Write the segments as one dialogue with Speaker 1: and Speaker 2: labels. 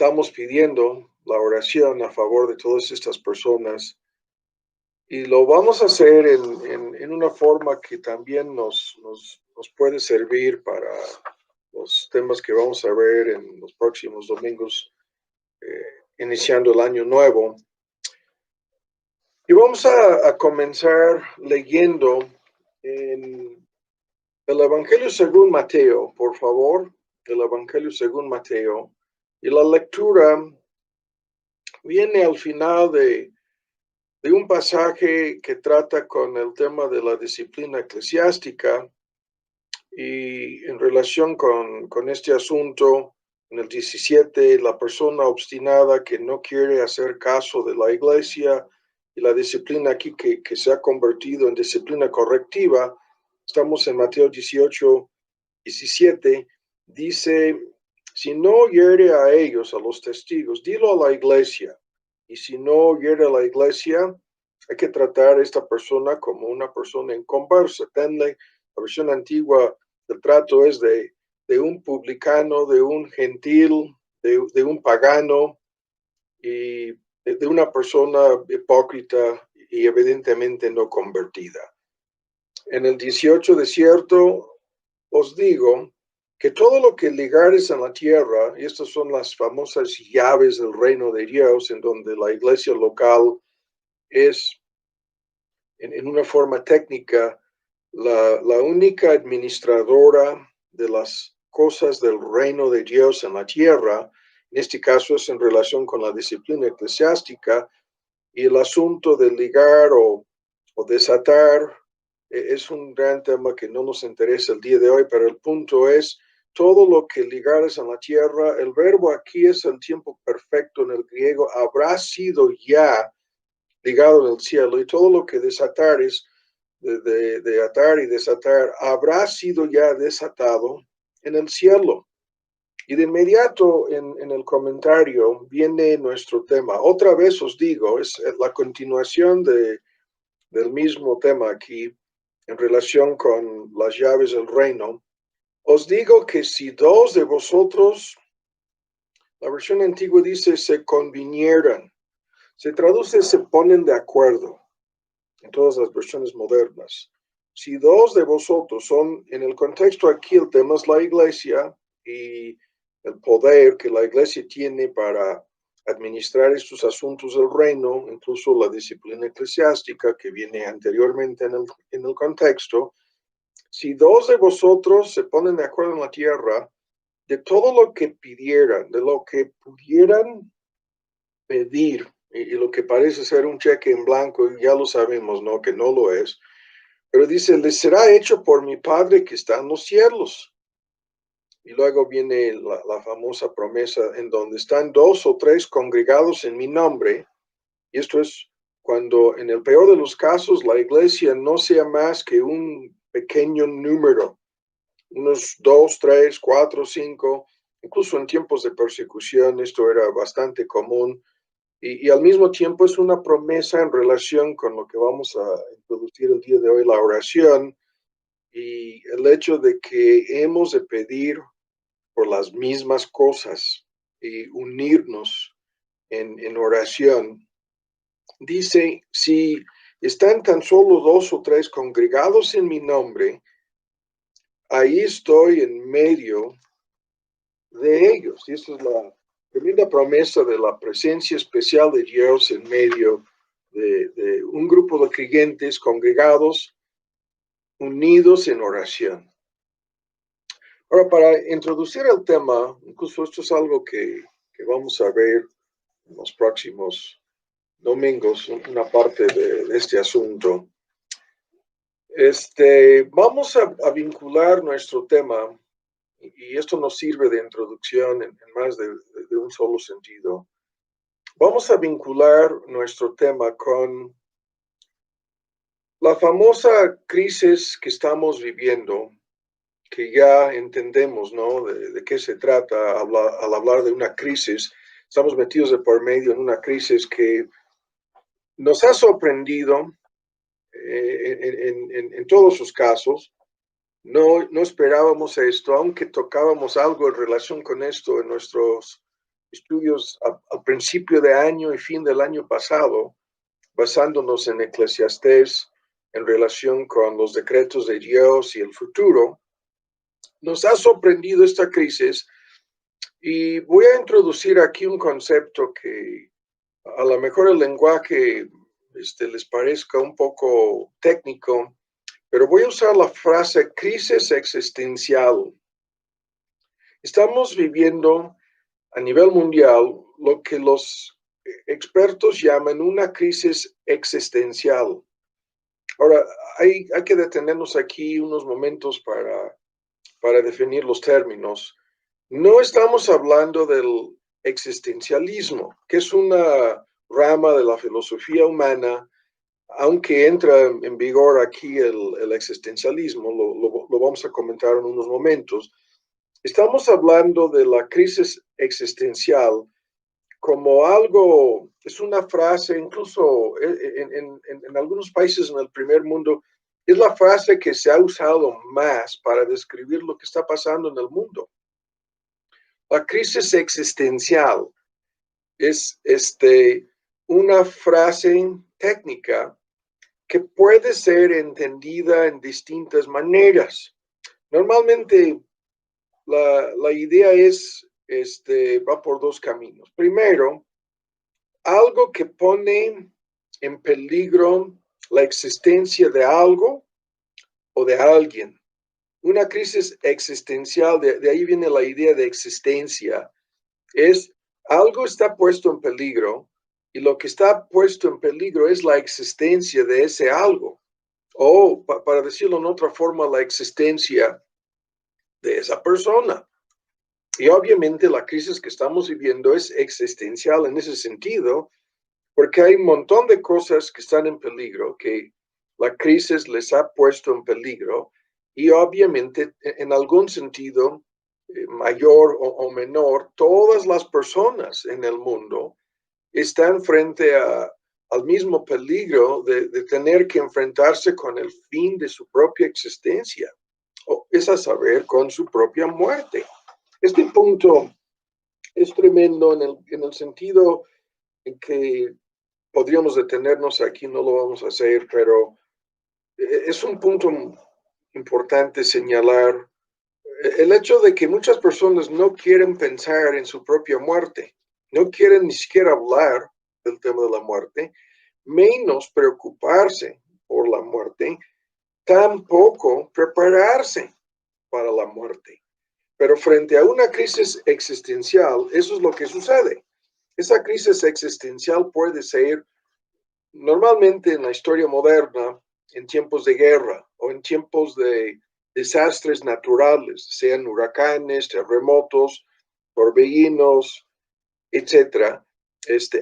Speaker 1: estamos pidiendo la oración a favor de todas estas personas y lo vamos a hacer en una forma que también nos puede servir para los temas que vamos a ver en los próximos domingos, iniciando el año nuevo. Y vamos a comenzar leyendo en el Evangelio según Mateo, por favor, el Evangelio según Mateo. Y la lectura viene al final de un pasaje que trata con el tema de la disciplina eclesiástica y en relación con este asunto, en el 17, la persona obstinada que no quiere hacer caso de la iglesia y la disciplina aquí que se ha convertido en disciplina correctiva. Estamos en Mateo 18, 17, dice, si no hiere a ellos, a los testigos, dilo a la iglesia. Y si no hiere a la iglesia, hay que tratar a esta persona como una persona en conversa. Tenle, la versión antigua del trato es de un publicano, de un gentil, de un pagano y de una persona hipócrita y evidentemente no convertida. En el 18, de cierto, os digo que todo lo que ligares en la tierra, y estas son las famosas llaves del reino de Dios, en donde la iglesia local es, en una forma técnica, la única administradora de las cosas del reino de Dios en la tierra. En este caso es en relación con la disciplina eclesiástica, y el asunto de ligar o desatar es un gran tema que no nos interesa el día de hoy, pero el punto es, todo lo que ligares en la tierra, el verbo aquí es el tiempo perfecto en el griego, habrá sido ya ligado en el cielo, y todo lo que desatares, de atar y desatar, habrá sido ya desatado en el cielo. Y de inmediato en el comentario viene nuestro tema. Otra vez os digo, es la continuación del mismo tema aquí en relación con las llaves del reino. Os digo que si dos de vosotros, la versión antigua dice, se convinieran, se traduce se ponen de acuerdo en todas las versiones modernas. Si dos de vosotros son, en el contexto aquí el tema es la iglesia y el poder que la iglesia tiene para administrar estos asuntos del reino, incluso la disciplina eclesiástica que viene anteriormente en el contexto. Si dos de vosotros se ponen de acuerdo en la tierra, de todo lo que pidieran, de lo que pudieran pedir, y lo que parece ser un cheque en blanco, ya lo sabemos, ¿no? Que no lo es. Pero dice, les será hecho por mi Padre que está en los cielos. Y luego viene la famosa promesa, en donde están dos o tres congregados en mi nombre. Y esto es cuando en el peor de los casos la iglesia no sea más que un pequeño número, unos 2, 3, 4, 5, incluso en tiempos de persecución esto era bastante común. Y al mismo tiempo es una promesa en relación con lo que vamos a introducir el día de hoy, la oración, y el hecho de que hemos de pedir por las mismas cosas y unirnos en oración. Dice, si están tan solo dos o tres congregados en mi nombre, ahí estoy en medio de ellos. Y esta es la tremenda promesa de la presencia especial de Dios en medio de un grupo de creyentes congregados, unidos en oración. Ahora, para introducir el tema, incluso esto es algo que vamos a ver en los próximos domingos, una parte de este asunto. Vamos a vincular nuestro tema, y esto nos sirve de introducción en más de un solo sentido. Vamos a vincular nuestro tema con la famosa crisis que estamos viviendo, que ya entendemos, ¿no? De qué se trata al hablar de una crisis. Estamos metidos de por medio en una crisis que nos ha sorprendido en todos sus casos. No esperábamos esto, aunque tocábamos algo en relación con esto en nuestros estudios al principio de año y fin del año pasado, basándonos en Eclesiastés en relación con los decretos de Dios y el futuro, nos ha sorprendido esta crisis y voy a introducir aquí un concepto que a lo mejor el lenguaje les parezca un poco técnico, pero voy a usar la frase crisis existencial. Estamos viviendo a nivel mundial lo que los expertos llaman una crisis existencial. Ahora, hay que detenernos aquí unos momentos para definir los términos. No estamos hablando del existencialismo, que es una rama de la filosofía humana, aunque entra en vigor aquí el existencialismo, lo vamos a comentar en unos momentos. Estamos hablando de la crisis existencial como algo, es una frase, incluso en algunos países en el primer mundo, es la frase que se ha usado más para describir lo que está pasando en el mundo. La crisis existencial es una frase técnica que puede ser entendida en distintas maneras. Normalmente la idea va por dos caminos. Primero, algo que pone en peligro la existencia de algo o de alguien. Una crisis existencial, de ahí viene la idea de existencia, es algo está puesto en peligro y lo que está puesto en peligro es la existencia de ese algo. O, para decirlo en otra forma, la existencia de esa persona. Y obviamente la crisis que estamos viviendo es existencial en ese sentido, porque hay un montón de cosas que están en peligro, que la crisis les ha puesto en peligro, y obviamente en algún sentido mayor o menor, todas las personas en el mundo están frente al mismo peligro de tener que enfrentarse con el fin de su propia existencia, o es a saber, con su propia muerte. Este punto es tremendo en el sentido en que podríamos detenernos aquí, no lo vamos a hacer, pero es un punto importante señalar el hecho de que muchas personas no quieren pensar en su propia muerte, no quieren ni siquiera hablar del tema de la muerte, menos preocuparse por la muerte, tampoco prepararse para la muerte. Pero frente a una crisis existencial, eso es lo que sucede. Esa crisis existencial puede ser normalmente en la historia moderna, en tiempos de guerra o en tiempos de desastres naturales, sean huracanes, terremotos, torbellinos, etcétera,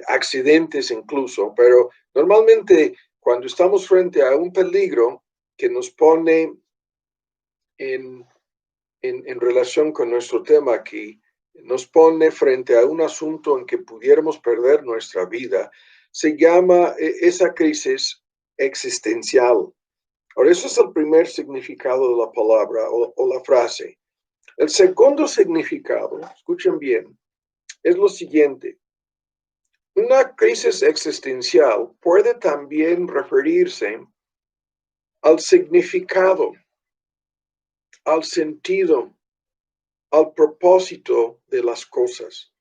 Speaker 1: accidentes incluso, pero normalmente cuando estamos frente a un peligro que nos pone en relación con nuestro tema aquí, nos pone frente a un asunto en que pudiéramos perder nuestra vida, se llama esa crisis existencial. Ahora, eso es el primer significado de la palabra o la frase. El segundo significado, escuchen bien, es lo siguiente. Una crisis existencial puede también referirse al significado, al sentido, al propósito de las cosas.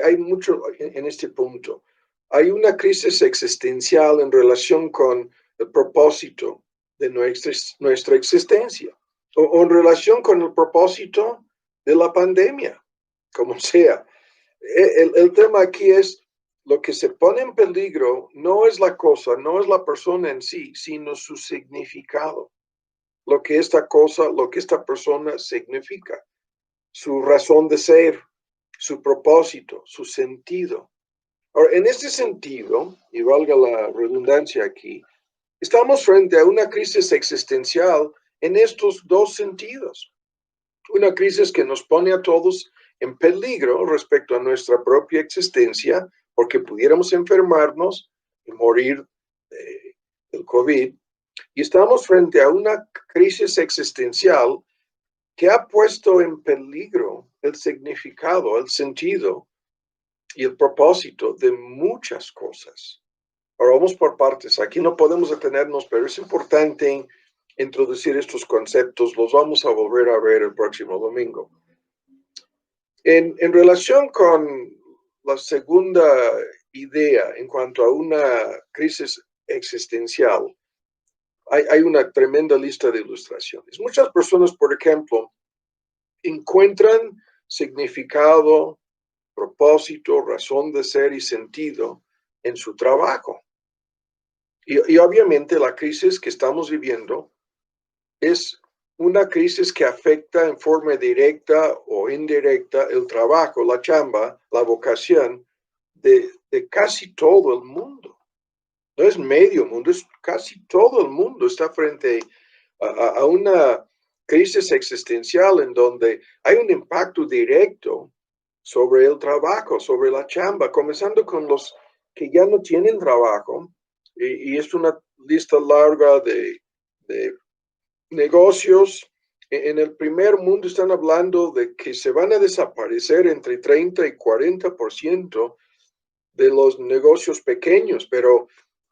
Speaker 1: Hay mucho en este punto. Hay una crisis existencial en relación con el propósito de nuestra existencia o en relación con el propósito de la pandemia, como sea. El tema aquí es lo que se pone en peligro no es la cosa, no es la persona en sí, sino su significado. Lo que esta cosa, lo que esta persona significa, su razón de ser, su propósito, su sentido. Ahora, en este sentido, y valga la redundancia aquí, estamos frente a una crisis existencial en estos dos sentidos. Una crisis que nos pone a todos en peligro respecto a nuestra propia existencia, porque pudiéramos enfermarnos y morir del COVID. Y estamos frente a una crisis existencial que ha puesto en peligro el significado, el sentido y el propósito de muchas cosas. Ahora vamos por partes. Aquí no podemos detenernos, pero es importante introducir estos conceptos. Los vamos a volver a ver el próximo domingo. En relación con la segunda idea en cuanto a una crisis existencial, hay una tremenda lista de ilustraciones. Muchas personas, por ejemplo, encuentran significado, propósito, razón de ser y sentido en su trabajo. Y obviamente la crisis que estamos viviendo es una crisis que afecta en forma directa o indirecta el trabajo, la chamba, la vocación de casi todo el mundo. No es medio mundo, es casi todo el mundo está frente a una crisis existencial en donde hay un impacto directo sobre el trabajo, sobre la chamba, comenzando con los que ya no tienen trabajo, y es una lista larga de negocios. En el primer mundo están hablando de que se van a desaparecer entre 30 y 40% de los negocios pequeños, pero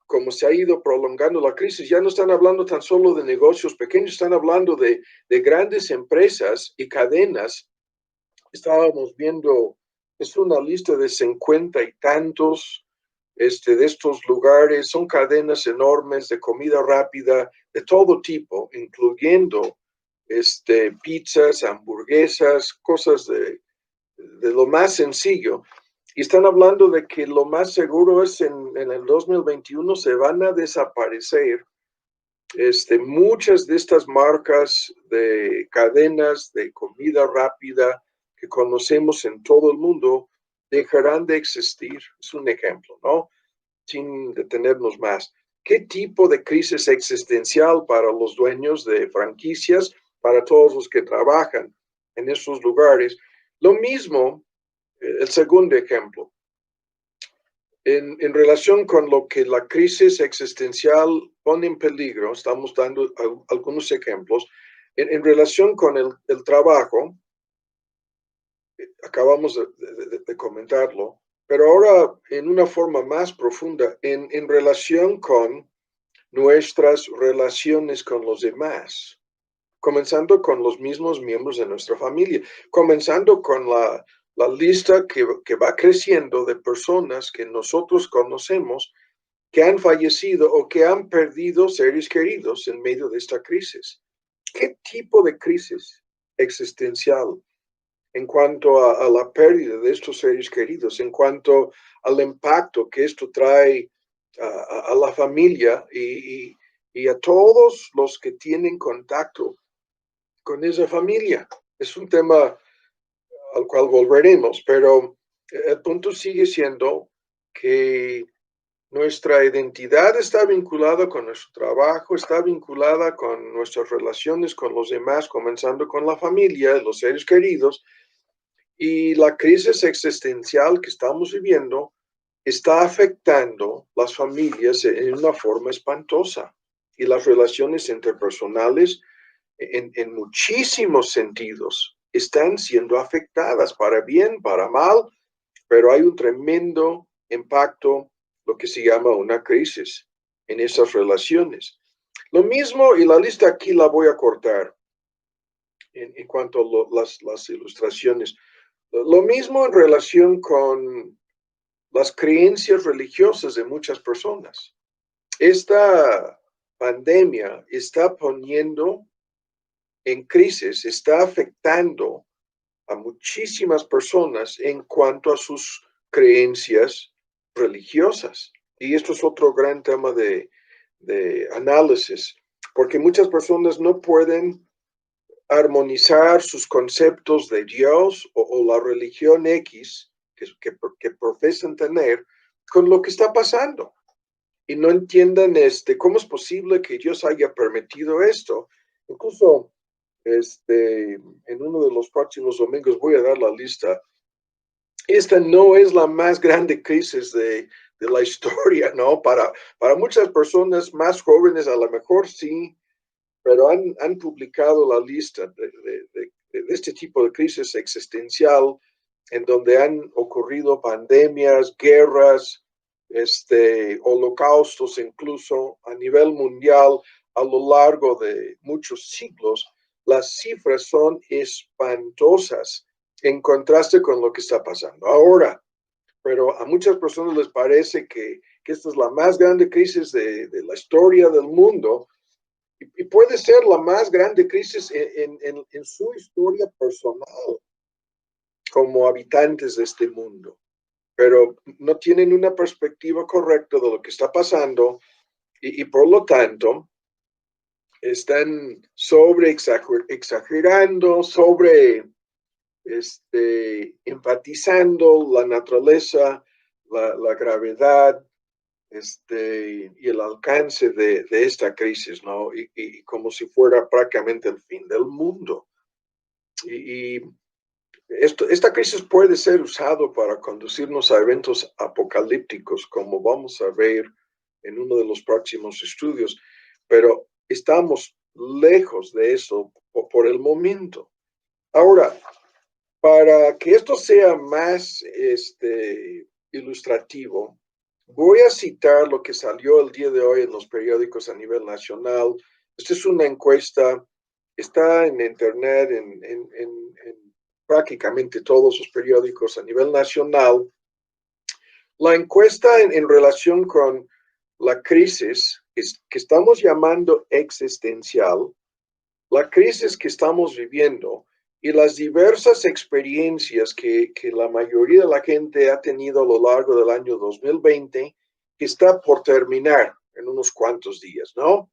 Speaker 1: como se ha ido prolongando la crisis, ya no están hablando tan solo de negocios pequeños, están hablando de grandes empresas y cadenas. Estábamos viendo, es una lista de 50 y tantos de estos lugares, son cadenas enormes de comida rápida de todo tipo, incluyendo pizzas, hamburguesas, cosas de lo más sencillo. Y están hablando de que lo más seguro es en el 2021 se van a desaparecer muchas de estas marcas de cadenas de comida rápida que conocemos en todo el mundo dejarán de existir. Es un ejemplo, ¿no? Sin detenernos más. ¿Qué tipo de crisis existencial para los dueños de franquicias, para todos los que trabajan en esos lugares? Lo mismo, el segundo ejemplo. En relación con lo que la crisis existencial pone en peligro, estamos dando algunos ejemplos. En relación con el trabajo, acabamos de comentarlo, pero ahora en una forma más profunda, en relación con nuestras relaciones con los demás, comenzando con los mismos miembros de nuestra familia, comenzando con la lista que va creciendo de personas que nosotros conocemos que han fallecido o que han perdido seres queridos en medio de esta crisis. ¿Qué tipo de crisis existencial en cuanto a la pérdida de estos seres queridos, en cuanto al impacto que esto trae a la familia y a todos los que tienen contacto con esa familia? Es un tema al cual volveremos, pero el punto sigue siendo que nuestra identidad está vinculada con nuestro trabajo, está vinculada con nuestras relaciones con los demás, comenzando con la familia, los seres queridos, y la crisis existencial que estamos viviendo está afectando las familias en una forma espantosa y las relaciones interpersonales en muchísimos sentidos están siendo afectadas, para bien, para mal, pero hay un tremendo impacto, lo que se llama una crisis en esas relaciones. Lo mismo, y la lista aquí la voy a cortar en cuanto a las ilustraciones. Lo mismo en relación con las creencias religiosas de muchas personas. Esta pandemia está poniendo en crisis, está afectando a muchísimas personas en cuanto a sus creencias religiosas. Y esto es otro gran tema de análisis, porque muchas personas no pueden armonizar sus conceptos de Dios o la religión X que profesan tener con lo que está pasando. Y no entiendan cómo es posible que Dios haya permitido esto. Incluso en uno de los próximos domingos voy a dar la lista. Esta no es la más grande crisis de la historia, ¿no? Para muchas personas más jóvenes a lo mejor sí, pero han publicado la lista este tipo de crisis existencial, en donde han ocurrido pandemias, guerras, holocaustos incluso a nivel mundial a lo largo de muchos siglos, las cifras son espantosas en contraste con lo que está pasando ahora. Pero a muchas personas les parece que esta es la más grande crisis de la historia del mundo y puede ser la más grande crisis en su historia personal como habitantes de este mundo, pero no tienen una perspectiva correcta de lo que está pasando y por lo tanto están sobre exagerando, sobre enfatizando la naturaleza, la gravedad y el alcance de esta crisis, ¿no? Y como si fuera prácticamente el fin del mundo. Y esta crisis puede ser usado para conducirnos a eventos apocalípticos, como vamos a ver en uno de los próximos estudios, pero estamos lejos de eso por el momento. Ahora, para que esto sea más ilustrativo, voy a citar lo que salió el día de hoy en los periódicos a nivel nacional. Esta es una encuesta, está en internet, en prácticamente todos los periódicos a nivel nacional. La encuesta en relación con la crisis que estamos llamando existencial, la crisis que estamos viviendo y las diversas experiencias que la mayoría de la gente ha tenido a lo largo del año 2020, que está por terminar en unos cuantos días, ¿no?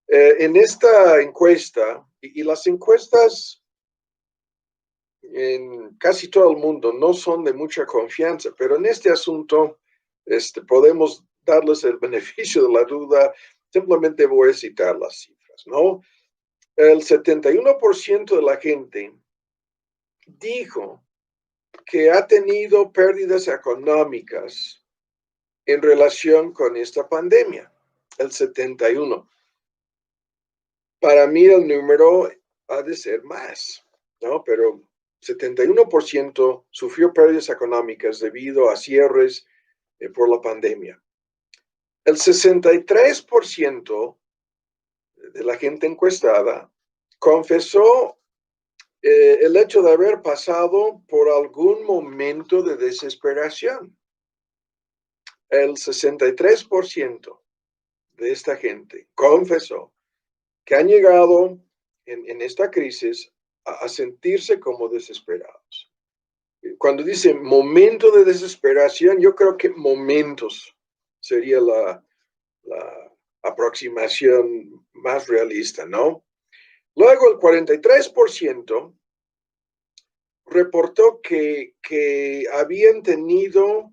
Speaker 1: En esta encuesta, y las encuestas en casi todo el mundo no son de mucha confianza, pero en este asunto podemos darles el beneficio de la duda. Simplemente voy a citar las cifras, ¿no? El 71% de la gente dijo que ha tenido pérdidas económicas en relación con esta pandemia. El 71%. Para mí el número ha de ser más, ¿no? Pero 71% sufrió pérdidas económicas debido a cierres por la pandemia. El 63% de la gente encuestada confesó el hecho de haber pasado por algún momento de desesperación. El 63% de esta gente confesó que han llegado en esta crisis a sentirse como desesperados. Cuando dice momento de desesperación, yo creo que momentos sería la aproximación más realista, ¿no? Luego el 43% reportó que habían tenido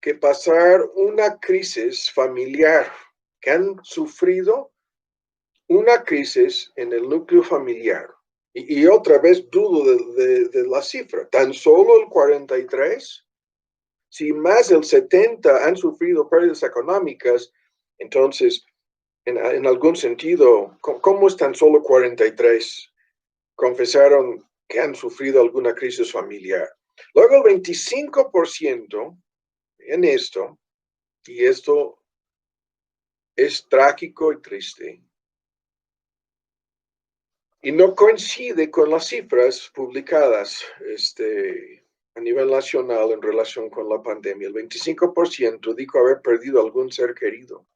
Speaker 1: que pasar una crisis familiar, que han sufrido una crisis en el núcleo familiar. Y otra vez dudo de la cifra, tan solo el 43%, si más del 70% han sufrido pérdidas económicas, entonces, en algún sentido, ¿cómo es tan solo 43%? Confesaron que han sufrido alguna crisis familiar. Luego el 25% en esto, y esto es trágico y triste, y no coincide con las cifras publicadas a nivel nacional en relación con la pandemia. El 25% dijo haber perdido algún ser querido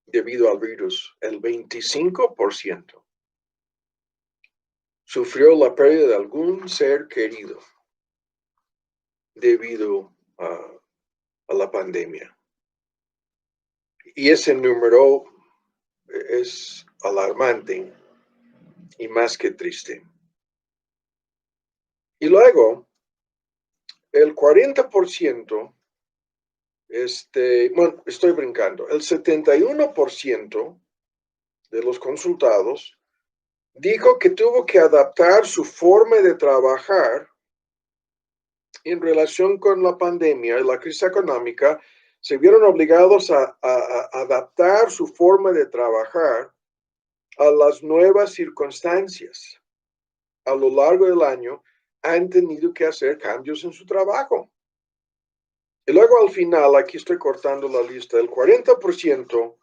Speaker 1: debido al virus. El 25% sufrió la pérdida de algún ser querido debido a la pandemia. Y ese número es alarmante y más que triste. Y luego, el 40%, bueno, estoy brincando, el 71% de los consultados dijo que tuvo que adaptar su forma de trabajar en relación con la pandemia y la crisis económica. Se vieron obligados a adaptar su forma de trabajar a las nuevas circunstancias. a lo largo del año han tenido que hacer cambios en su trabajo. Y luego al final, aquí estoy cortando la lista, el 40%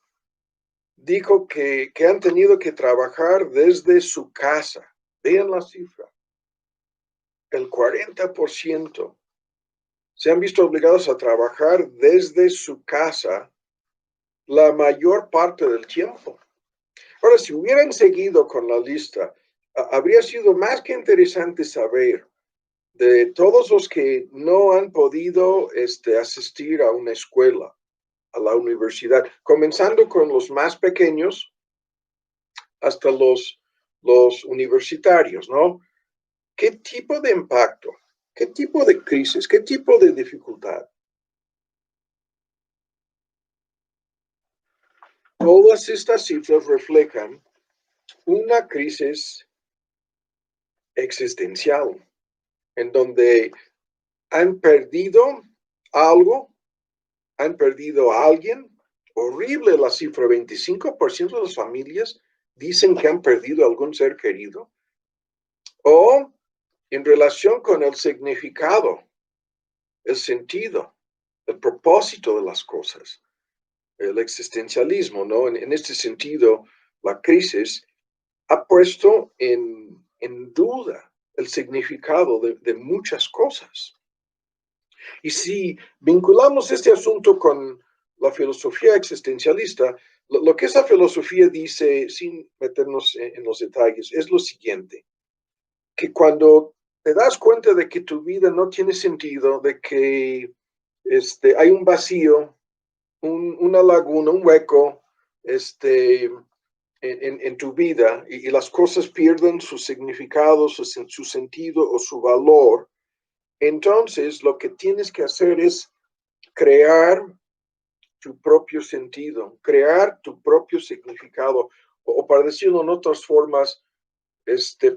Speaker 1: dijo que han tenido que trabajar desde su casa. Vean la cifra. El 40% se han visto obligados a trabajar desde su casa la mayor parte del tiempo. Ahora, si hubieran seguido con la lista, habría sido más que interesante saber de todos los que no han podido asistir a una escuela, a la universidad, comenzando con los más pequeños hasta los universitarios, ¿no? ¿Qué tipo de impacto? ¿Qué tipo de crisis? ¿Qué tipo de dificultad? Todas estas cifras reflejan una crisis existencial en donde han perdido algo, han perdido a alguien. Horrible la cifra, 25% de las familias dicen que han perdido a algún ser querido. O en relación con el significado, el sentido, el propósito de las cosas, el existencialismo, ¿no? En este sentido, la crisis ha puesto en duda el significado de muchas cosas. Y si vinculamos este asunto con la filosofía existencialista, lo que esa filosofía dice, sin meternos en los detalles, es lo siguiente, que cuando te das cuenta de que tu vida no tiene sentido, de que hay un vacío, una laguna, un hueco, en tu vida y las cosas pierden su significado, su sentido o su valor, entonces lo que tienes que hacer es crear tu propio sentido, crear tu propio significado, o para decirlo en otras formas,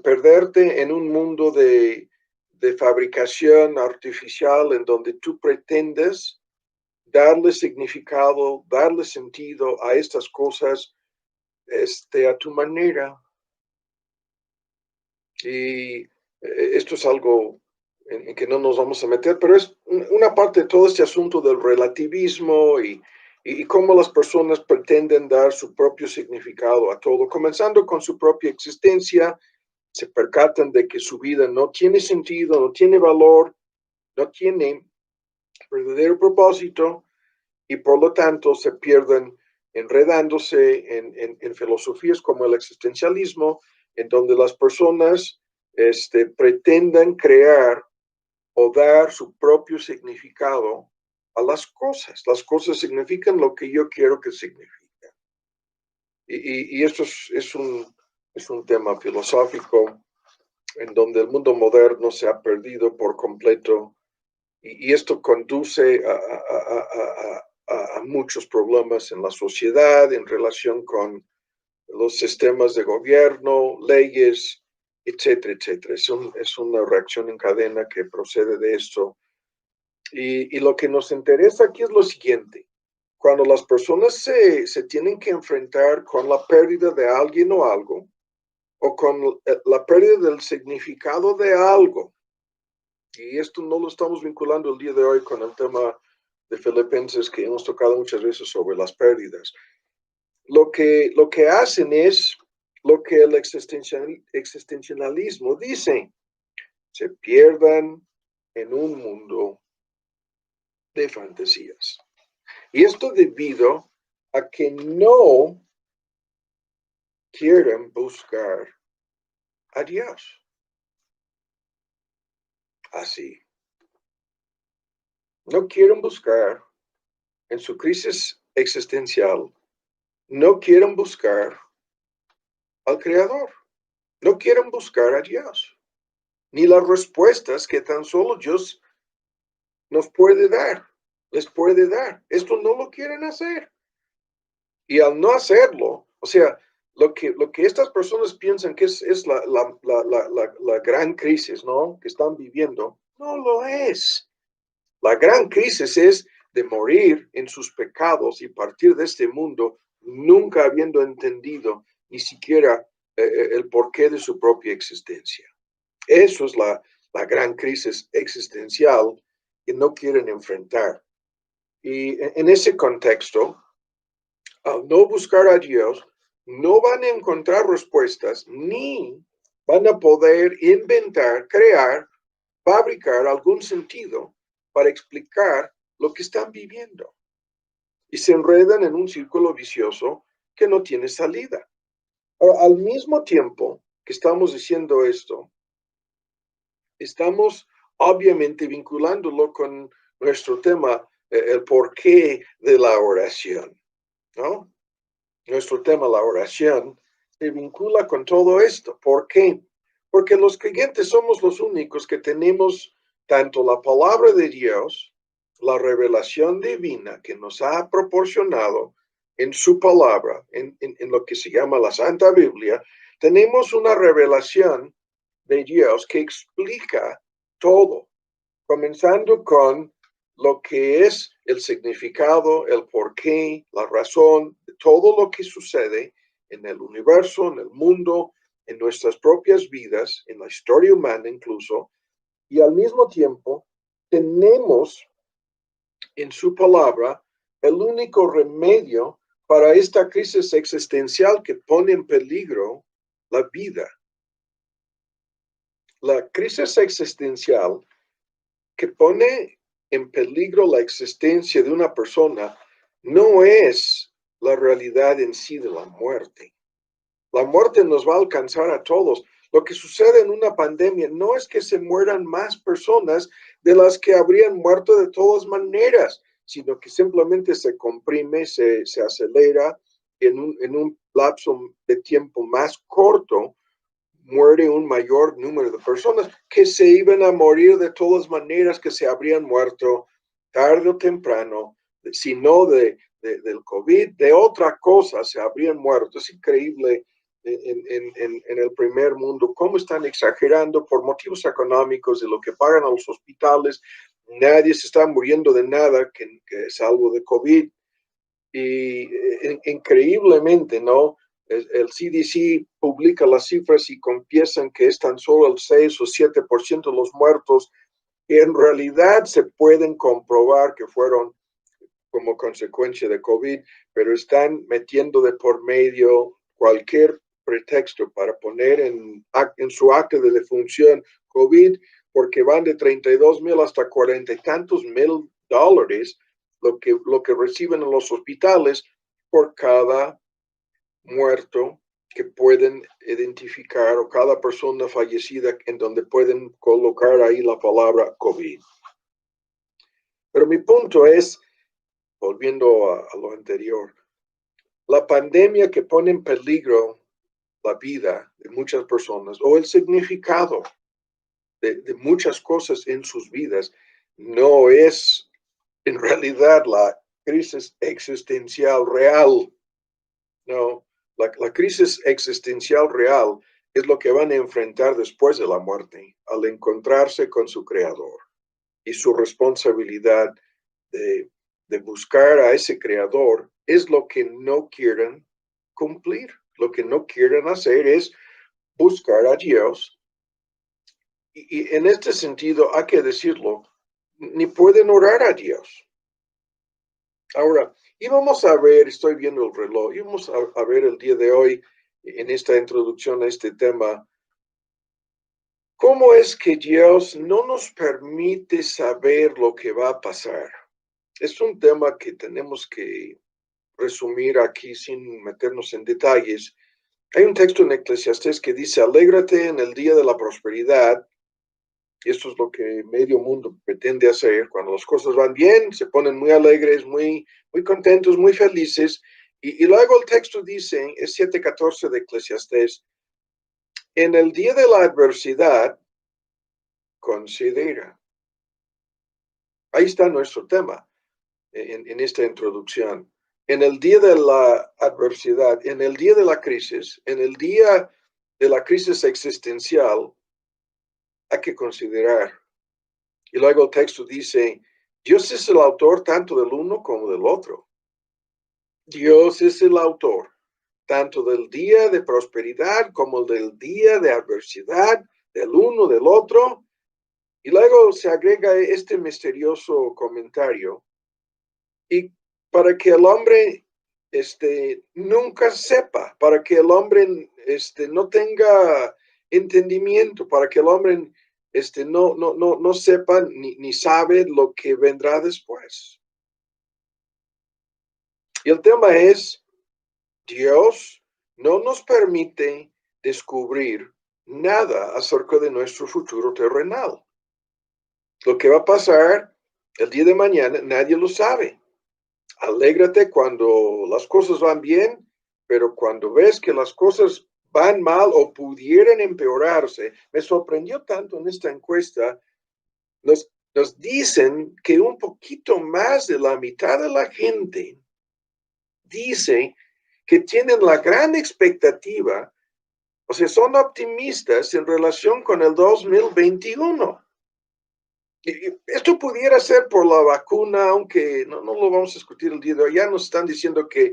Speaker 1: perderte en un mundo de fabricación artificial en donde tú pretendes darle significado, darle sentido a estas cosas a tu manera. Y esto es algo en que no nos vamos a meter, pero es una parte de todo este asunto del relativismo y cómo las personas pretenden dar su propio significado a todo, comenzando con su propia existencia, se percatan de que su vida no tiene sentido, no tiene valor, no tiene verdadero propósito y por lo tanto se pierden enredándose en filosofías como el existencialismo, en donde las personas pretendan crear o dar su propio significado a las cosas. Las cosas significan lo que yo quiero que signifiquen. Y esto es un tema filosófico en donde el mundo moderno se ha perdido por completo y esto conduce a muchos problemas en la sociedad en relación con los sistemas de gobierno, leyes, etcétera, etcétera. Es una reacción en cadena que procede de esto. Y lo que nos interesa aquí es lo siguiente. Cuando las personas se tienen que enfrentar con la pérdida de alguien o algo, o con la pérdida del significado de algo, y esto no lo estamos vinculando el día de hoy con el tema de Filipenses que hemos tocado muchas veces sobre las pérdidas. Lo que hacen es lo que el existencialismo dice, se pierdan en un mundo de fantasías. Y esto debido a que no quieren buscar a Dios. Así. No quieren buscar en su crisis existencial, no quieren buscar al Creador, no quieren buscar a Dios, ni las respuestas que tan solo Dios nos puede dar, les puede dar. Esto no lo quieren hacer. Y al no hacerlo, o sea, lo que estas personas piensan que es la gran crisis, ¿no? Que están viviendo, no lo es. La gran crisis es de morir en sus pecados y partir de este mundo nunca habiendo entendido ni siquiera el porqué de su propia existencia. Eso es la gran crisis existencial que no quieren enfrentar. Y en ese contexto, al no buscar a Dios, no van a encontrar respuestas ni van a poder inventar, crear, fabricar algún sentido para explicar lo que están viviendo. Y se enredan en un círculo vicioso que no tiene salida. Ahora, al mismo tiempo que estamos diciendo esto, estamos obviamente vinculándolo con nuestro tema, el porqué de la oración, ¿no? Nuestro tema, la oración, se vincula con todo esto. ¿Por qué? Porque los creyentes somos los únicos que tenemos tanto la palabra de Dios, la revelación divina que nos ha proporcionado en su palabra, en lo que se llama la Santa Biblia, tenemos una revelación de Dios que explica todo, comenzando con lo que es el significado, el porqué, la razón de todo lo que sucede en el universo, en el mundo, en nuestras propias vidas, en la historia humana incluso, y al mismo tiempo tenemos en su palabra el único remedio para esta crisis existencial que pone en peligro la vida. La crisis existencial que pone en peligro la existencia de una persona no es la realidad en sí de la muerte. La muerte nos va a alcanzar a todos. Lo que sucede en una pandemia no es que se mueran más personas de las que habrían muerto de todas maneras, sino que simplemente se comprime, se acelera en un lapso de tiempo más corto, muere un mayor número de personas que se iban a morir de todas maneras, que se habrían muerto tarde o temprano, si no del COVID, de otra cosa se habrían muerto. Es increíble en el primer mundo cómo están exagerando por motivos económicos de lo que pagan a los hospitales. Nadie se está muriendo de nada que salvo de COVID. Y increíblemente, ¿no? El CDC publica las cifras y confiesan que es tan solo el 6 o 7% de los muertos que en realidad se pueden comprobar que fueron como consecuencia de COVID, pero están metiendo de por medio cualquier pretexto para poner en su acta de defunción COVID, porque van de 32,000 hasta 40 y tantos mil dólares lo que reciben en los hospitales por cada muerto que pueden identificar o cada persona fallecida en donde pueden colocar ahí la palabra COVID. Pero mi punto es, volviendo a lo anterior, la pandemia que pone en peligro la vida de muchas personas o el significado de muchas cosas en sus vidas no es en realidad la crisis existencial real. No, la crisis existencial real es lo que van a enfrentar después de la muerte, al encontrarse con su creador y su responsabilidad de, de buscar a ese creador es lo que no quieren cumplir. Lo que no quieren hacer es buscar a Dios. Y en este sentido, hay que decirlo, ni pueden orar a Dios. Ahora, íbamos a ver, estoy viendo el reloj, íbamos a ver el día de hoy, en esta introducción a este tema, cómo es que Dios no nos permite saber lo que va a pasar. Es un tema que tenemos que resumir aquí sin meternos en detalles. Hay un texto en Eclesiastés que dice, alégrate en el día de la prosperidad. Y esto es lo que medio mundo pretende hacer. Cuando las cosas van bien, se ponen muy alegres, muy contentos, muy felices. Y luego el texto dice, es 7:14 de Eclesiastés, en el día de la adversidad, considera. Ahí está nuestro tema en esta introducción. En el día de la adversidad, en el día de la crisis, en el día de la crisis existencial, hay que considerar. Y luego el texto dice, Dios es el autor tanto del uno como del otro. Dios es el autor tanto del día de prosperidad como del día de adversidad, del uno, del otro, y luego se agrega este misterioso comentario, y para que el hombre nunca sepa, para que el hombre no tenga entendimiento, para que el hombre no sepa ni sabe lo que vendrá después. Y el tema es, Dios no nos permite descubrir nada acerca de nuestro futuro terrenal. Lo que va a pasar el día de mañana, nadie lo sabe. Alégrate cuando las cosas van bien, pero cuando ves que las cosas van mal o pudieran empeorarse, me sorprendió tanto en esta encuesta, nos dicen que un poquito más de la mitad de la gente dice que tienen la gran expectativa, o sea, son optimistas en relación con el 2021. Esto pudiera ser por la vacuna, aunque no lo vamos a discutir el día de hoy. Ya nos están diciendo que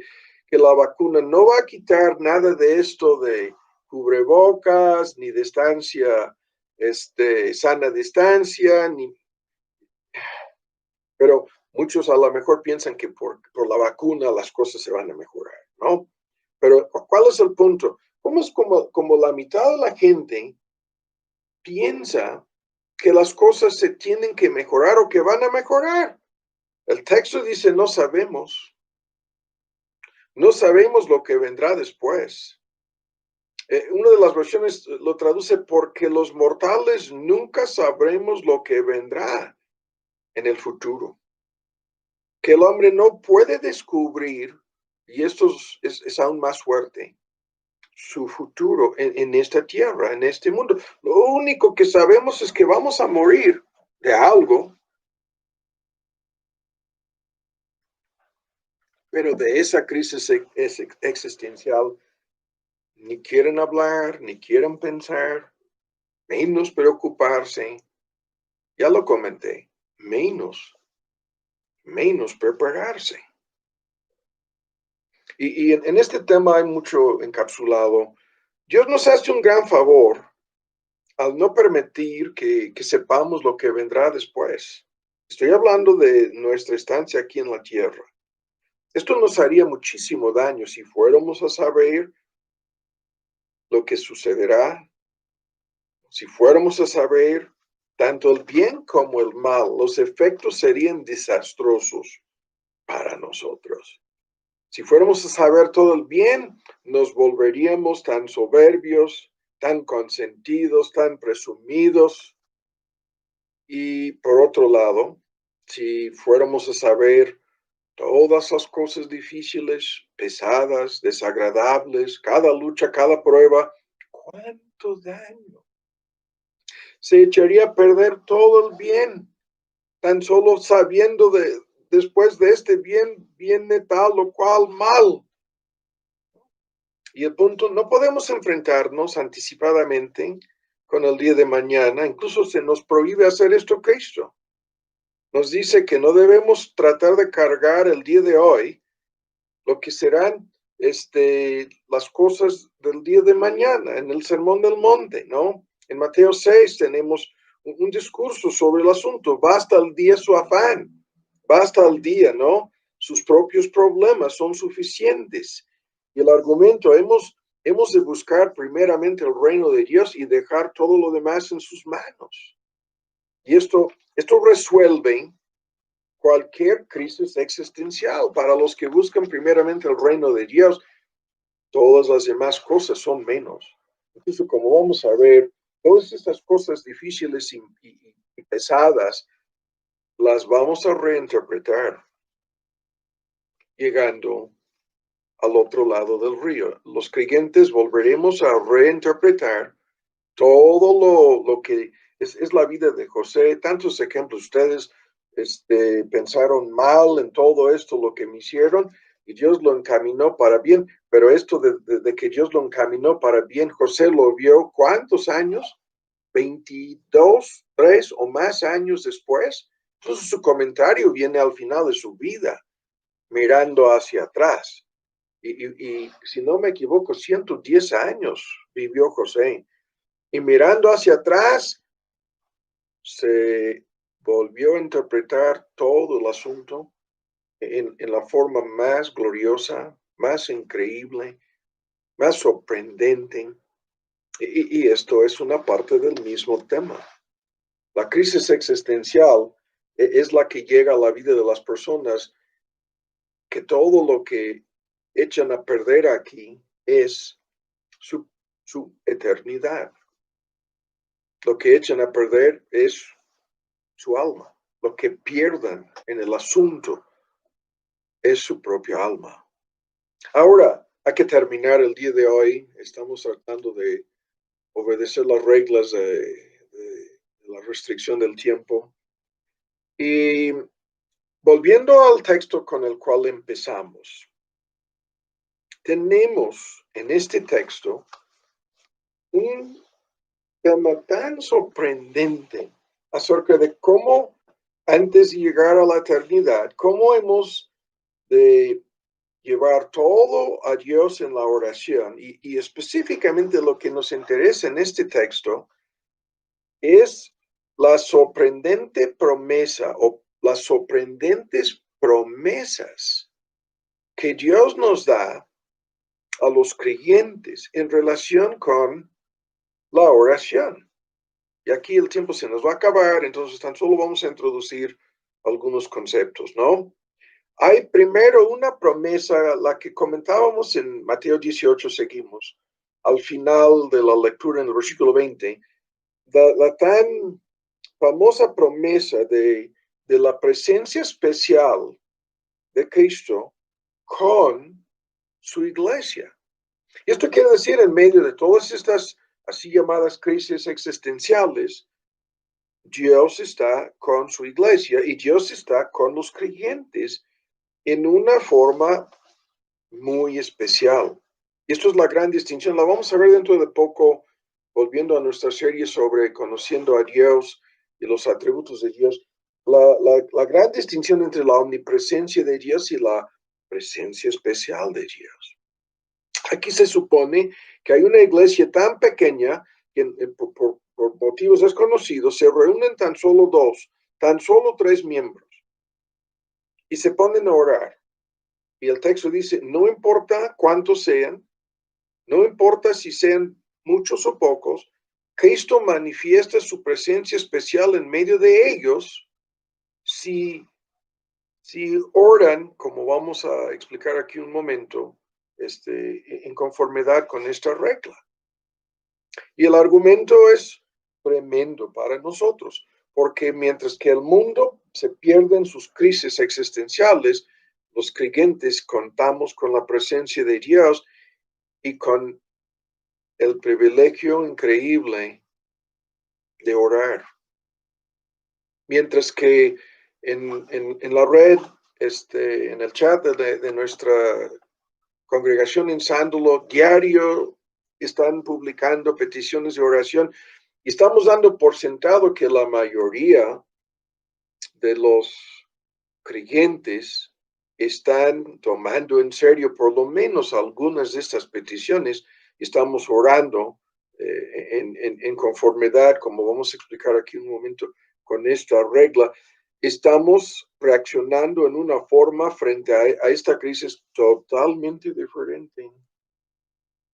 Speaker 1: la vacuna no va a quitar nada de esto de cubrebocas, ni distancia, sana distancia, pero muchos a lo mejor piensan que por la vacuna las cosas se van a mejorar, ¿no? Pero ¿cuál es el punto? ¿Cómo es como la mitad de la gente piensa que las cosas se tienen que mejorar o que van a mejorar? El texto dice, no sabemos lo que vendrá después. Una de las versiones lo traduce porque los mortales nunca sabremos lo que vendrá en el futuro. Que el hombre no puede descubrir, y esto es aún más fuerte, su futuro en esta tierra, en este mundo. Lo único que sabemos es que vamos a morir de algo, pero de esa crisis existencial ni quieren hablar, ni quieren pensar, menos preocuparse. Ya lo comenté, menos prepararse. Y en este tema hay mucho encapsulado. Dios nos hace un gran favor al no permitir que sepamos lo que vendrá después. Estoy hablando de nuestra estancia aquí en la tierra. Esto nos haría muchísimo daño si fuéramos a saber lo que sucederá, si fuéramos a saber tanto el bien como el mal, los efectos serían desastrosos para nosotros. Si fuéramos a saber todo el bien, nos volveríamos tan soberbios, tan consentidos, tan presumidos. Y por otro lado, si fuéramos a saber todas las cosas difíciles, pesadas, desagradables, cada lucha, cada prueba, ¿cuánto daño? Se echaría a perder todo el bien, tan solo sabiendo después de este bien viene tal o cual mal. Y el punto, no podemos enfrentarnos anticipadamente con el día de mañana, incluso se nos prohíbe hacer esto Cristo. Nos dice que no debemos tratar de cargar el día de hoy lo que serán las cosas del día de mañana, en el Sermón del Monte, ¿no? En Mateo 6 tenemos un discurso sobre el asunto, basta el día su afán, basta el día, ¿no? Sus propios problemas son suficientes. Y el argumento, hemos de buscar primeramente el reino de Dios y dejar todo lo demás en sus manos. Y esto resuelve cualquier crisis existencial. Para los que buscan primeramente el reino de Dios, todas las demás cosas son menos. Entonces, como vamos a ver, todas estas cosas difíciles y pesadas las vamos a reinterpretar llegando al otro lado del río. Los creyentes volveremos a reinterpretar todo lo que es la vida de José. Tantos ejemplos. Ustedes pensaron mal en todo esto, lo que me hicieron, y Dios lo encaminó para bien. Pero esto de que Dios lo encaminó para bien, José lo vio ¿cuántos años? 22, 3 o más años después. Entonces su comentario viene al final de su vida, mirando hacia atrás. Y si no me equivoco, 110 años vivió José. Y mirando hacia atrás, se volvió a interpretar todo el asunto en la forma más gloriosa, más increíble, más sorprendente. Y esto es una parte del mismo tema. La crisis existencial es la que llega a la vida de las personas, que todo lo que echan a perder aquí es su eternidad. Lo que echan a perder es su alma. Lo que pierdan en el asunto es su propia alma. Ahora, hay que terminar el día de hoy. Estamos tratando de obedecer las reglas de la restricción del tiempo. Y volviendo al texto con el cual empezamos, tenemos en este texto un tema tan sorprendente acerca de cómo, antes de llegar a la eternidad, cómo hemos de llevar todo a Dios en la oración. Y específicamente lo que nos interesa en este texto es la sorprendente promesa o las sorprendentes promesas que Dios nos da a los creyentes en relación con la oración. Y aquí el tiempo se nos va a acabar, entonces tan solo vamos a introducir algunos conceptos, ¿no? Hay primero una promesa, la que comentábamos en Mateo 18, seguimos, al final de la lectura en el versículo 20, la tan famosa promesa de la presencia especial de Cristo con su iglesia. Y esto quiere decir, en medio de todas estas así llamadas crisis existenciales, Dios está con su iglesia y Dios está con los creyentes en una forma muy especial. Y esto es la gran distinción. La vamos a ver dentro de poco, volviendo a nuestra serie sobre conociendo a Dios y los atributos de Dios. La gran distinción entre la omnipresencia de Dios y la presencia especial de Dios. Aquí se supone que hay una iglesia tan pequeña que por motivos desconocidos se reúnen tan solo 3 miembros y se ponen a orar. Y el texto dice, no importa cuántos sean, no importa si sean muchos o pocos, Cristo manifiesta su presencia especial en medio de ellos si oran, como vamos a explicar aquí un momento, en conformidad con esta regla. Y el argumento es tremendo para nosotros, porque mientras que el mundo se pierde en sus crisis existenciales, los creyentes contamos con la presencia de Dios y con el privilegio increíble de orar. Mientras que en la red, en el chat de nuestra congregación en Sándalo, diario están publicando peticiones de oración y estamos dando por sentado que la mayoría de los creyentes están tomando en serio por lo menos algunas de estas peticiones. Estamos orando en conformidad, como vamos a explicar aquí un momento, con esta regla. Estamos reaccionando en una forma frente a esta crisis totalmente diferente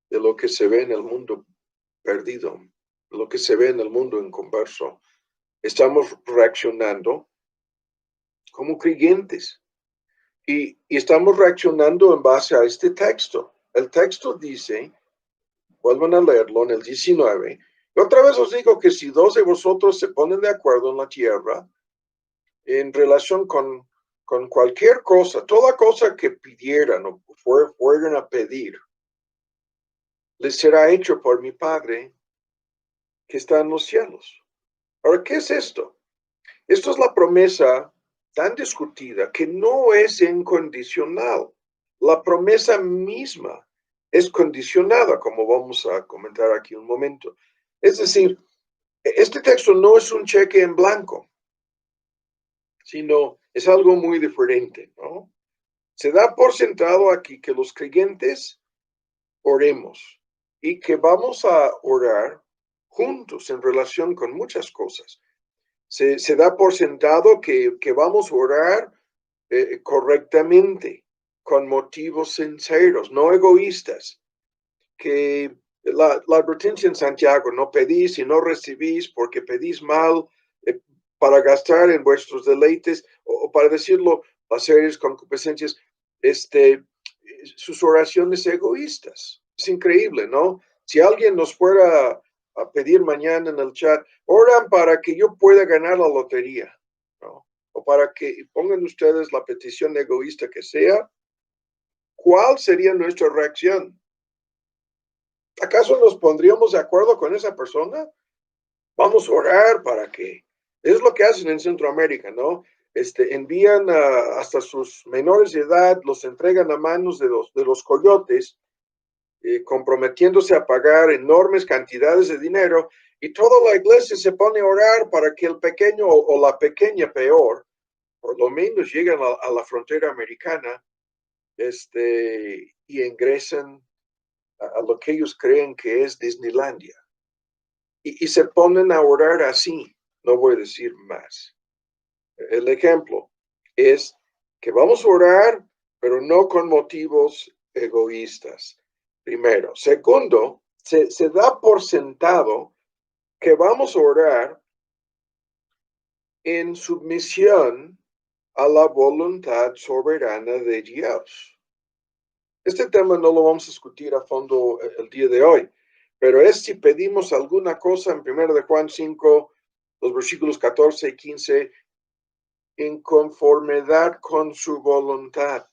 Speaker 1: de lo que se ve en el mundo perdido, de lo que se ve en el mundo inconverso. Estamos reaccionando como creyentes y estamos reaccionando en base a este texto. El texto dice, vuelvan a leerlo en el 19, y otra vez os digo que si 2 de vosotros se ponen de acuerdo en la tierra, en relación con cualquier cosa, toda cosa que pidieran o fueran a pedir, les será hecho por mi Padre que está en los cielos. Ahora, ¿qué es esto? Esto es la promesa tan discutida que no es incondicional. La promesa misma es condicionada, como vamos a comentar aquí un momento. Es decir, este texto no es un cheque en blanco, sino es algo muy diferente, ¿no? Se da por sentado aquí que los creyentes oremos y que vamos a orar juntos en relación con muchas cosas. Se da por sentado que vamos a orar correctamente, con motivos sinceros, no egoístas. Que la advertencia en Santiago, no pedís y no recibís porque pedís mal para gastar en vuestros deleites, o para decirlo, placeres, concupiscencias, sus oraciones egoístas. Es increíble, ¿no? Si alguien nos fuera a pedir mañana en el chat, oran para que yo pueda ganar la lotería, ¿no? O para que pongan ustedes la petición egoísta que sea, ¿cuál sería nuestra reacción? ¿Acaso nos pondríamos de acuerdo con esa persona? Vamos a orar para que. Es lo que hacen en Centroamérica, ¿no? Envían hasta sus menores de edad, los entregan a manos de los coyotes, comprometiéndose a pagar enormes cantidades de dinero, y toda la iglesia se pone a orar para que el pequeño o la pequeña, peor, por lo menos lleguen a la frontera americana, y ingresen a lo que ellos creen que es Disneylandia. Y se ponen a orar así, no voy a decir más. El ejemplo es que vamos a orar, pero no con motivos egoístas, primero. Segundo, se da por sentado que vamos a orar en submisión a la voluntad soberana de Dios. Este tema no lo vamos a discutir a fondo el día de hoy, pero es si pedimos alguna cosa en 1 de Juan 5, los versículos 14 y 15, en conformidad con su voluntad,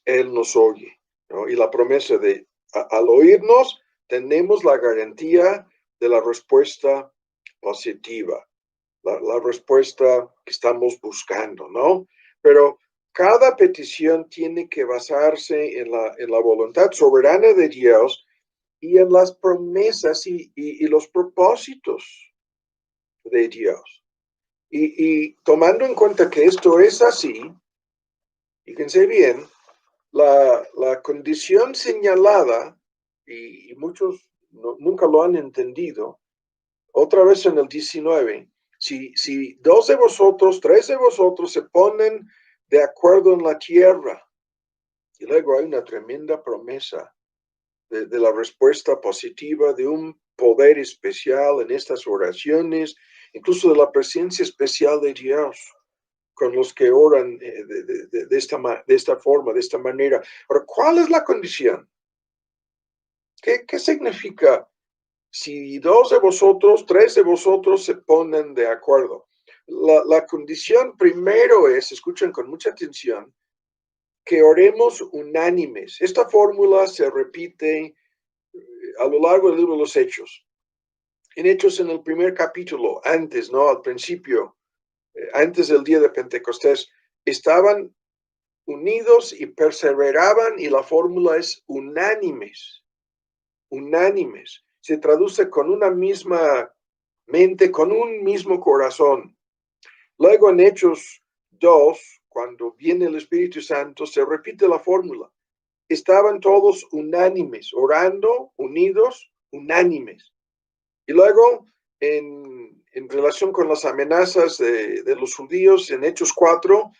Speaker 1: Él nos oye, ¿no? Y la promesa de, al oírnos, tenemos la garantía de la respuesta positiva, la respuesta que estamos buscando, ¿no? Pero cada petición tiene que basarse en la voluntad soberana de Dios y en las promesas y los propósitos de Dios. Y tomando en cuenta que esto es así, fíjense bien, la condición señalada, y muchos nunca lo han entendido, otra vez en el 19, si dos de vosotros, tres de vosotros se ponen de acuerdo en la tierra, y luego hay una tremenda promesa de la respuesta positiva, de un poder especial en estas oraciones, incluso de la presencia especial de Dios con los que oran de esta forma, de esta manera. Ahora, ¿cuál es la condición? ¿Qué significa si dos de vosotros, tres de vosotros se ponen de acuerdo? La condición primero es, escuchen con mucha atención, que oremos unánimes. Esta fórmula se repite a lo largo del libro de los Hechos. En Hechos, en el primer capítulo, antes, ¿no? Al principio, antes del día de Pentecostés, estaban unidos y perseveraban, y la fórmula es unánimes. Unánimes. Se traduce con una misma mente, con un mismo corazón. Luego en Hechos 2, cuando viene el Espíritu Santo, se repite la fórmula. Estaban todos unánimes, orando, unidos, unánimes. Y luego, en relación con las amenazas de los judíos, en Hechos 4,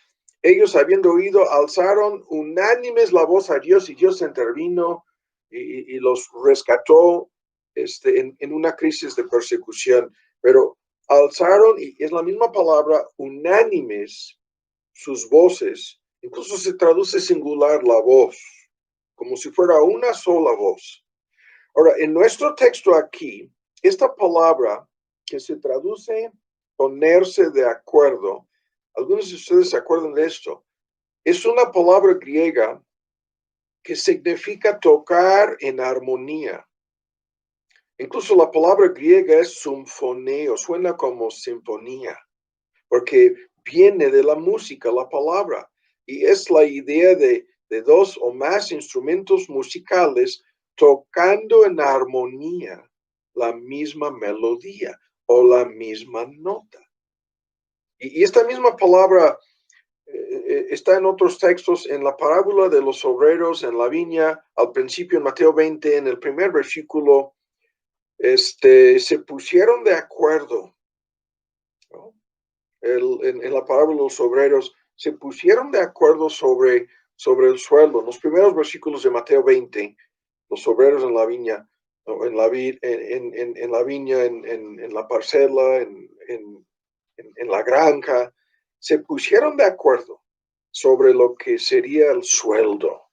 Speaker 1: ellos, habiendo oído, alzaron unánimes la voz a Dios, y Dios intervino y los rescató en una crisis de persecución. Pero alzaron, y es la misma palabra, unánimes, sus voces. Incluso se traduce singular la voz, como si fuera una sola voz. Ahora, en nuestro texto aquí, esta palabra que se traduce ponerse de acuerdo, algunos de ustedes se acuerdan de esto, es una palabra griega que significa tocar en armonía. Incluso la palabra griega es sinfoneo, suena como sinfonía, porque viene de la música, la palabra, y es la idea de dos o más instrumentos musicales tocando en armonía la misma melodía o la misma nota. Y esta misma palabra está en otros textos, en la parábola de los obreros en la viña, al principio en Mateo 20, en el primer versículo, se pusieron de acuerdo, ¿no? En la parábola de los obreros, se pusieron de acuerdo sobre el sueldo. En los primeros versículos de Mateo 20, los obreros en la viña, en la viña, en la parcela, en la granja, se pusieron de acuerdo sobre lo que sería el sueldo.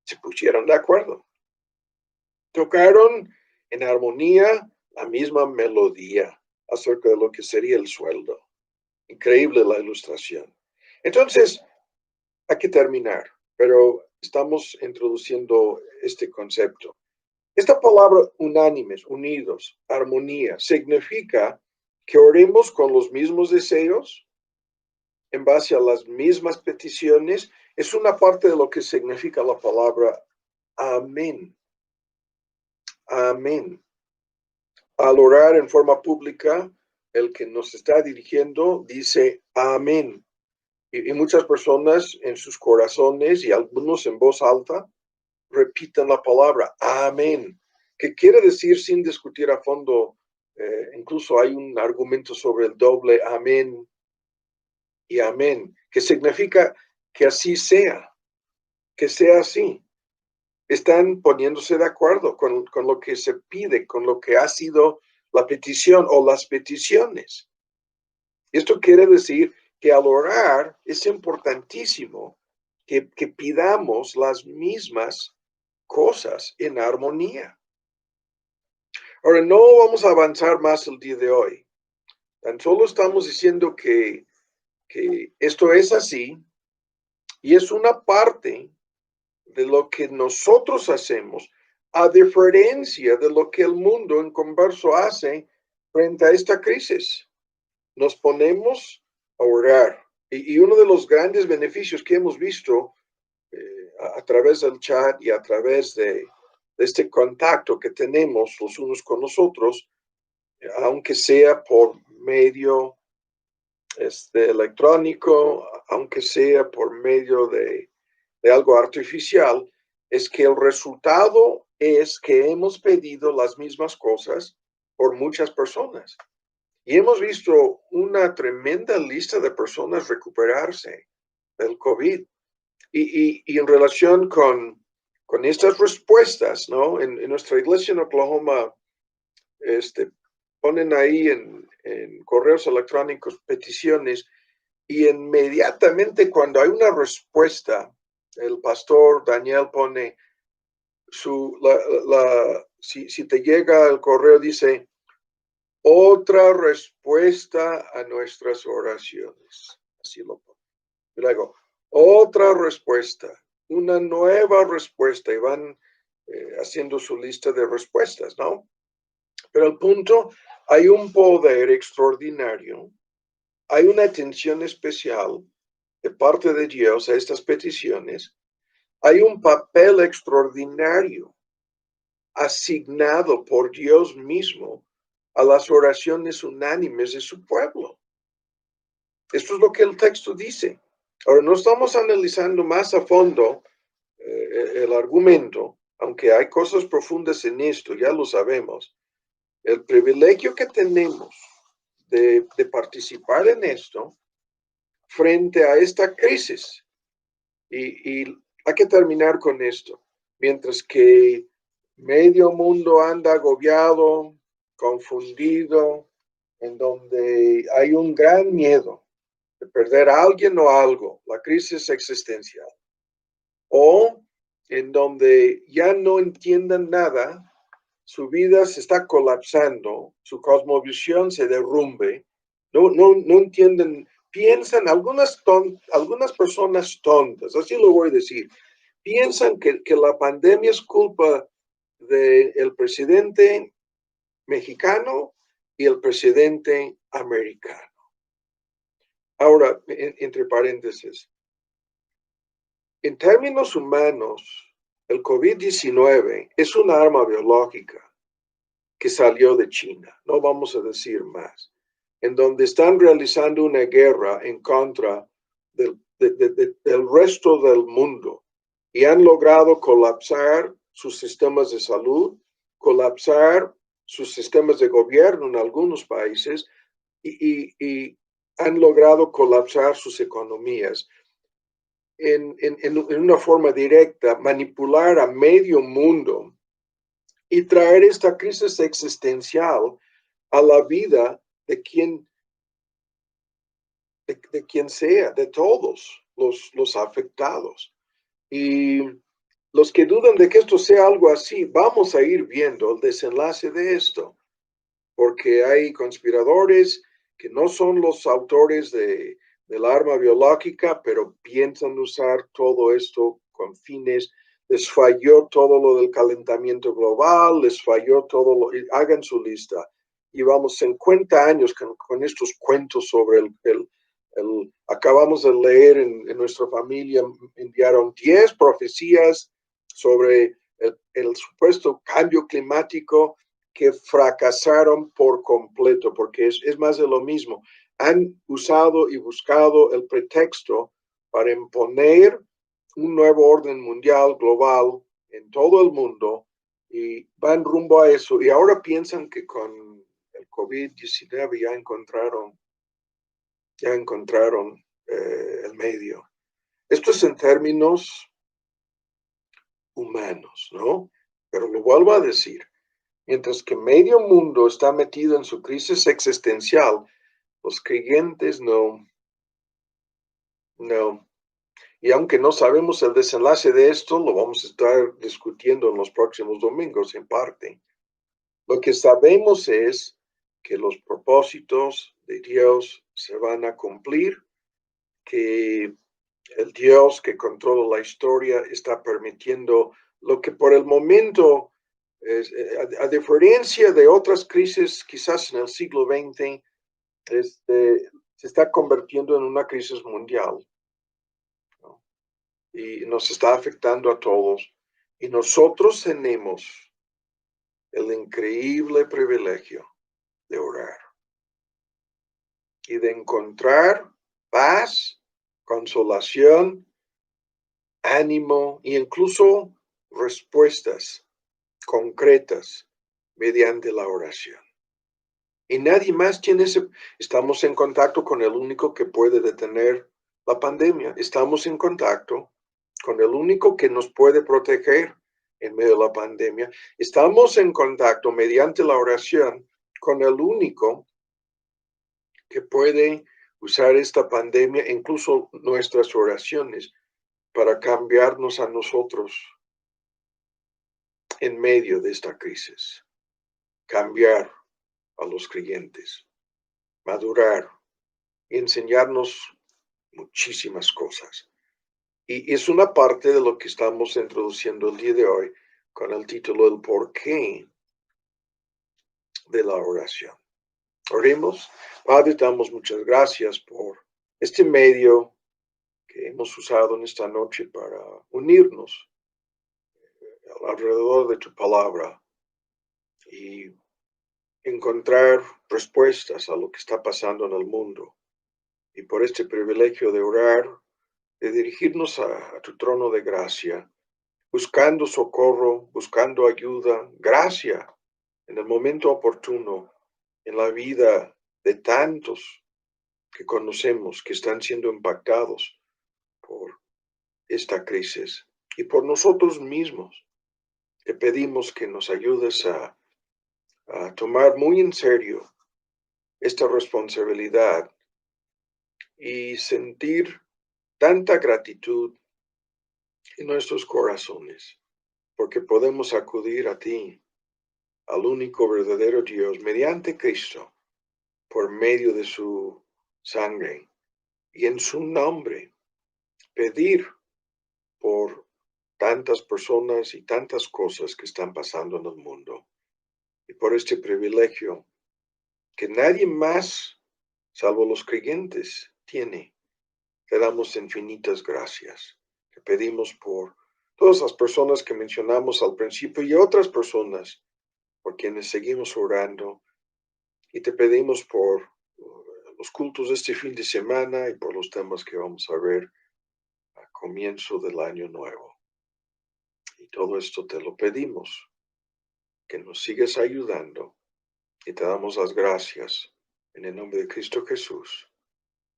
Speaker 1: Se pusieron de acuerdo. Tocaron en armonía la misma melodía acerca de lo que sería el sueldo. Increíble la ilustración. Entonces, hay que terminar, pero estamos introduciendo este concepto. Esta palabra unánimes, unidos, armonía, significa que oremos con los mismos deseos, en base a las mismas peticiones. Es una parte de lo que significa la palabra amén. Amén. Al orar en forma pública, el que nos está dirigiendo dice amén. Y muchas personas en sus corazones y algunos en voz alta repiten la palabra amén, que quiere decir, sin discutir a fondo, incluso hay un argumento sobre el doble amén y amén, que significa que así sea, que sea así. Están poniéndose de acuerdo con lo que se pide, con lo que ha sido la petición o las peticiones. Esto quiere decir que al orar es importantísimo que pidamos las mismas cosas en armonía. Ahora, no vamos a avanzar más el día de hoy. Tan solo estamos diciendo que esto es así y es una parte de lo que nosotros hacemos, a diferencia de lo que el mundo en converso hace frente a esta crisis. Nos ponemos a orar. Y uno de los grandes beneficios que hemos visto a través del chat y a través de este contacto que tenemos los unos con los otros, aunque sea por medio electrónico, aunque sea por medio de algo artificial, es que el resultado es que hemos pedido las mismas cosas por muchas personas. Y hemos visto una tremenda lista de personas recuperarse del COVID. Y en relación con estas respuestas, ¿no? En nuestra iglesia en Oklahoma, ponen ahí en correos electrónicos peticiones y inmediatamente cuando hay una respuesta, el pastor Daniel pone si te llega el correo, dice, otra respuesta a nuestras oraciones. Así lo pone. Y luego, otra respuesta, una nueva respuesta, y van haciendo su lista de respuestas, ¿no? Pero el punto, hay un poder extraordinario, hay una atención especial de parte de Dios a estas peticiones, hay un papel extraordinario asignado por Dios mismo a las oraciones unánimes de su pueblo. Esto es lo que el texto dice. Ahora, no estamos analizando más a fondo el argumento, aunque hay cosas profundas en esto, ya lo sabemos. El privilegio que tenemos de participar en esto frente a esta crisis. Y hay que terminar con esto. Mientras que medio mundo anda agobiado, confundido, en donde hay un gran miedo de perder a alguien o algo, la crisis existencial, o en donde ya no entiendan nada, su vida se está colapsando, su cosmovisión se derrumbe, no entienden, piensan, algunas personas tontas, así lo voy a decir, piensan que la pandemia es culpa del presidente mexicano y el presidente americano. Ahora, entre paréntesis, en términos humanos, el COVID-19 es una arma biológica que salió de China, no vamos a decir más, en donde están realizando una guerra en contra del resto del mundo y han logrado colapsar sus sistemas de salud, colapsar sus sistemas de gobierno en algunos países y han logrado colapsar sus economías. En una forma directa, manipular a medio mundo y traer esta crisis existencial a la vida de quien sea, de todos los afectados. Y los que dudan de que esto sea algo así, vamos a ir viendo el desenlace de esto, porque hay conspiradores que no son los autores del arma biológica, pero piensan usar todo esto con fines. Les falló todo lo del calentamiento global, les falló todo lo, hagan su lista. Llevamos 50 años con estos cuentos sobre acabamos de leer en nuestra familia, enviaron 10 profecías sobre el supuesto cambio climático que fracasaron por completo, porque es más de lo mismo. Han usado y buscado el pretexto para imponer un nuevo orden mundial global en todo el mundo y van rumbo a eso. Y ahora piensan que con el COVID-19 ya encontraron el medio. Esto es en términos humanos, ¿no? Pero lo vuelvo a decir, mientras que medio mundo está metido en su crisis existencial, los creyentes no. Y aunque no sabemos el desenlace de esto, lo vamos a estar discutiendo en los próximos domingos en parte. Lo que sabemos es que los propósitos de Dios se van a cumplir, que el Dios que controla la historia está permitiendo lo que por el momento, a diferencia de otras crisis, quizás en el siglo XX, se está convirtiendo en una crisis mundial, ¿no? Y nos está afectando a todos. Y nosotros tenemos el increíble privilegio de orar y de encontrar paz, consolación, ánimo e incluso respuestas concretas mediante la oración. Y nadie más tiene estamos en contacto con el único que puede detener la pandemia. Estamos en contacto con el único que nos puede proteger en medio de la pandemia. Estamos en contacto mediante la oración con el único que puede usar esta pandemia, incluso nuestras oraciones, para cambiarnos a nosotros en medio de esta crisis. Cambiar a los creyentes, madurar y enseñarnos muchísimas cosas. Y es una parte de lo que estamos introduciendo el día de hoy con el título El porqué de la oración. Oremos. Padre, te damos muchas gracias por este medio que hemos usado en esta noche para unirnos alrededor de tu palabra y encontrar respuestas a lo que está pasando en el mundo. Y por este privilegio de orar, de dirigirnos a tu trono de gracia, buscando socorro, buscando ayuda, gracia en el momento oportuno en la vida de tantos que conocemos que están siendo impactados por esta crisis y por nosotros mismos. Te pedimos que nos ayudes a tomar muy en serio esta responsabilidad y sentir tanta gratitud en nuestros corazones, porque podemos acudir a ti, al único verdadero Dios, mediante Cristo, por medio de su sangre, y en su nombre pedir por tantas personas y tantas cosas que están pasando en el mundo, y por este privilegio que nadie más, salvo los creyentes, tiene. Te damos infinitas gracias. Te pedimos por todas las personas que mencionamos al principio y otras personas por quienes seguimos orando. Y te pedimos por los cultos de este fin de semana y por los temas que vamos a ver a comienzo del año nuevo. Y todo esto te lo pedimos, que nos sigas ayudando y te damos las gracias en el nombre de Cristo Jesús.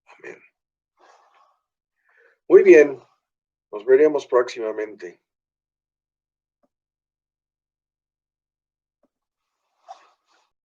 Speaker 1: Amén. Muy bien, nos veremos próximamente.